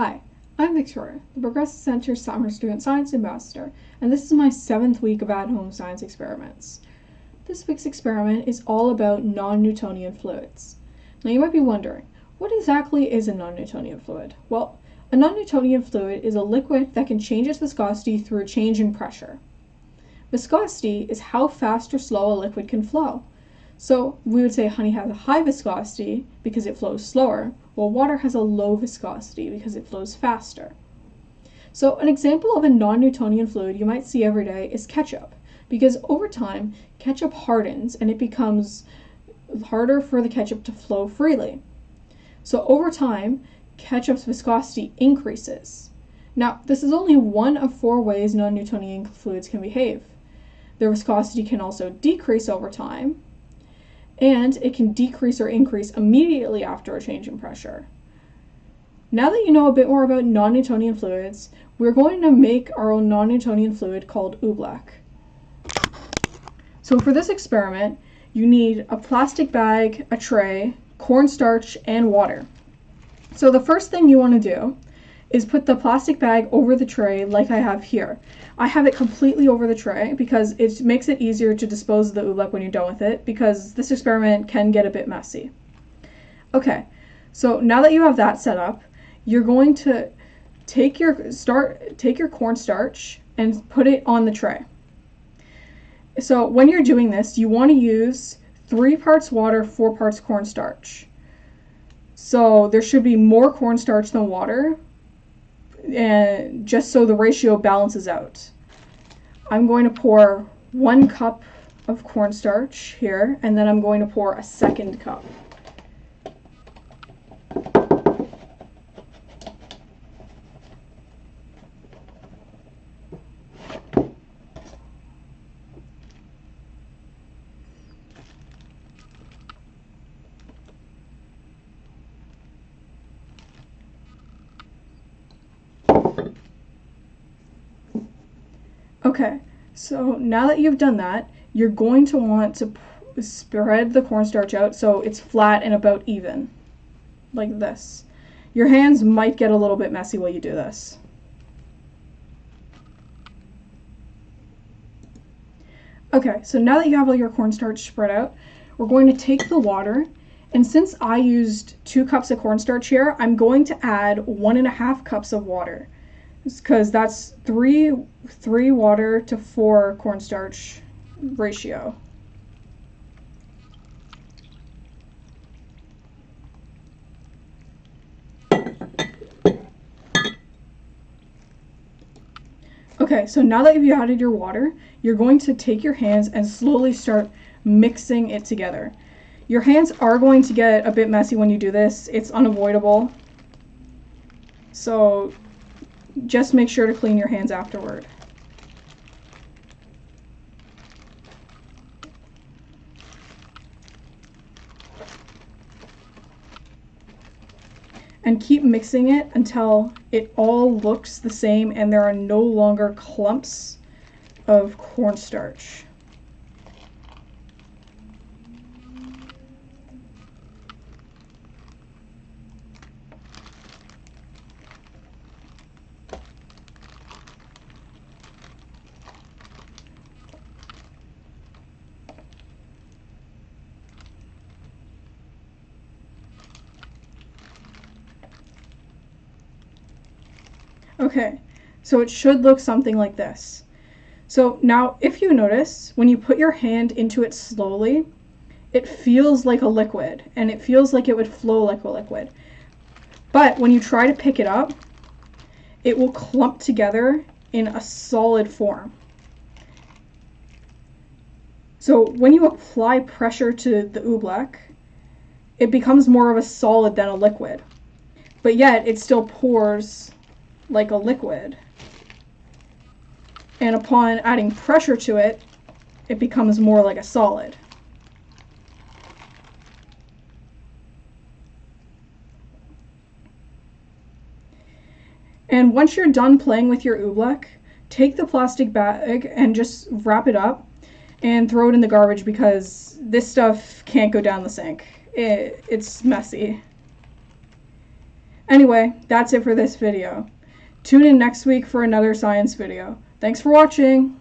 Hi, I'm Victoria, the Progressive Center Summer Student Science Ambassador, and this is my 7th week of at-home science experiments. This week's experiment is all about non-Newtonian fluids. Now you might be wondering, what exactly is a non-Newtonian fluid? Well, a non-Newtonian fluid is a liquid that can change its viscosity through a change in pressure. Viscosity is how fast or slow a liquid can flow. So we would say honey has a high viscosity because it flows slower, while water has a low viscosity because it flows faster. So an example of a non-Newtonian fluid you might see every day is ketchup, because over time, ketchup hardens and it becomes harder for the ketchup to flow freely. So over time, ketchup's viscosity increases. Now, this is only one of 4 ways non-Newtonian fluids can behave. Their viscosity can also decrease over time, and it can decrease or increase immediately after a change in pressure. Now that you know a bit more about non-Newtonian fluids, we're going to make our own non-Newtonian fluid called oobleck. So for this experiment, you need a plastic bag, a tray, cornstarch, and water. So the first thing you want to do is put the plastic bag over the tray like I have here. I have it completely over the tray because it makes it easier to dispose of the oobleck when you're done with it, because this experiment can get a bit messy. Okay, so now that you have that set up, you're going to take your cornstarch and put it on the tray. So when you're doing this, you want to use 3 parts water, 4 parts cornstarch. So there should be more cornstarch than water, and just so the ratio balances out. I'm going to pour 1 cup of cornstarch here, and then I'm going to pour a 2nd cup. Okay, so now that you've done that, you're going to want to spread the cornstarch out so it's flat and about even, like this. Your hands might get a little bit messy while you do this. Okay, so now that you have all your cornstarch spread out, we're going to take the water, and since I used 2 cups of cornstarch here, I'm going to add 1.5 cups of water, because that's 3 water to 4 cornstarch ratio. Okay, so now that you've added your water, you're going to take your hands and slowly start mixing it together. Your hands are going to get a bit messy when you do this. It's unavoidable. So just make sure to clean your hands afterward. And keep mixing it until it all looks the same and there are no longer clumps of cornstarch. Okay, so it should look something like this. So now if you notice, when you put your hand into it slowly, it feels like a liquid, and it feels like it would flow like a liquid. But when you try to pick it up, it will clump together in a solid form. So when you apply pressure to the oobleck, it becomes more of a solid than a liquid. But yet it still pours like a liquid. And upon adding pressure to it, it becomes more like a solid. And once you're done playing with your oobleck, take the plastic bag and just wrap it up and throw it in the garbage, because this stuff can't go down the sink. It's messy. Anyway, that's it for this video. Tune in next week for another science video. Thanks for watching!